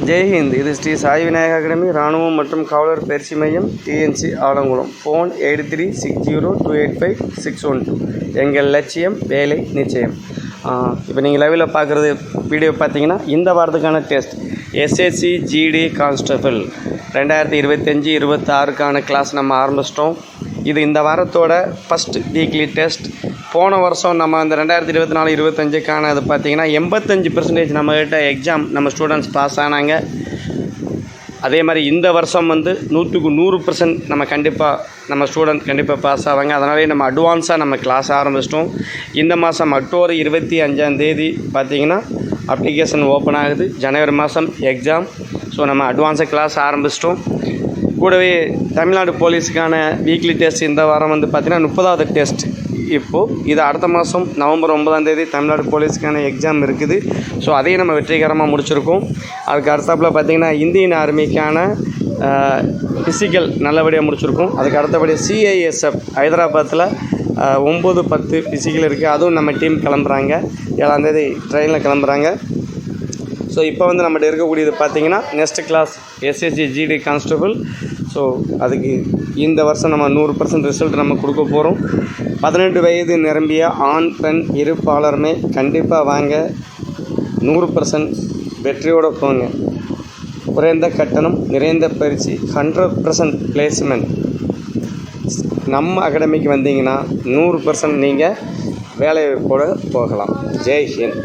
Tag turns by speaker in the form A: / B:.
A: ஜெய்ஹிந்த். இது ஸ்ரீ சாய் விநாயக அகாடமி இராணுவம் மற்றும் காவலர் பயிற்சி மையம், டிஎன்சி ஆலங்குளம். ஃபோன் 8360285612. எங்கள் லட்சியம் வேலை நிச்சயம். இப்போ நீங்கள் லைவில் பார்க்குறது வீடியோ பார்த்தீங்கன்னா இந்த வாரத்துக்கான டெஸ்ட் எஸ்எஸ்சி ஜிடி கான்ஸ்டபிள் 2025-26க்கான கிளாஸ் நம்ம ஆரம்பிச்சிட்டோம். இது இந்த வாரத்தோட ஃபஸ்ட் வீக்லி டெஸ்ட். போன வருஷம் நம்ம இந்த 2024-25க்கான அது பார்த்திங்கன்னா 85% நம்மக்கிட்ட எக்ஸாம் நம்ம ஸ்டூடெண்ட்ஸ் பாஸ் ஆனாங்க. அதே மாதிரி இந்த வருஷம் 100க்கு 100% நம்ம ஸ்டூடெண்ட் கண்டிப்பாக பாஸ் ஆவாங்க. அதனாலே நம்ம அட்வான்ஸாக நம்ம கிளாஸ் ஆரம்பிச்சிட்டோம். இந்த மாதம் அக்டோபர் 25 பார்த்திங்கன்னா அப்ளிகேஷன் ஓப்பன் ஆகுது. ஜனவரி மாதம் எக்ஸாம். ஸோ நம்ம அட்வான்ஸாக கிளாஸ் ஆரம்பிச்சிட்டோம். கூடவே தமிழ்நாடு போலீஸுக்கான வீக்லி டெஸ்ட் இந்த வாரம் பார்த்திங்கன்னா 30வது டெஸ்ட். இப்போது இது அடுத்த மாதம் நவம்பர் 9 தமிழ்நாடு போலீஸுக்கான எக்ஸாம் இருக்குது. ஸோ அதையும் நம்ம வெற்றிகரமாக முடிச்சிருக்கோம். அதுக்கு அடுத்தாப்பில் பார்த்திங்கன்னா இந்தியன் ஆர்மிக்கான ஃபிசிக்கல் நல்லபடியாக முடிச்சிருக்கோம். அதுக்கு அடுத்தபடி சிஐஎஸ்எஃப் ஹைதராபாத்தில் 9-10 ஃபிசிக்கல் இருக்குது. அதுவும் நம்ம டீம் கிளம்புறாங்க. 7ஆம் ட்ரெயினில் கிளம்புறாங்க. ஸோ இப்போ நம்மகிட்ட இருக்கக்கூடியது பார்த்திங்கன்னா next class SSC GD constable. So அதுக்கு இந்த வருஷம் நம்ம 100% ரிசல்ட் நம்ம கொடுக்க போகிறோம். 18 வயது நிரம்பிய ஆண் பெண் இருப்பாளருமே கண்டிப்பாக வாங்க. 100% வெற்றியோடு போங்க. குறைந்த கட்டணம், நிறைந்த பயிற்சி, 100% பிளேஸ்மெண்ட். நம்ம அகாடமிக்கு வந்தீங்கன்னா 100% நீங்கள் வேலையை கூட போகலாம். ஜெய் ஹிந்த்.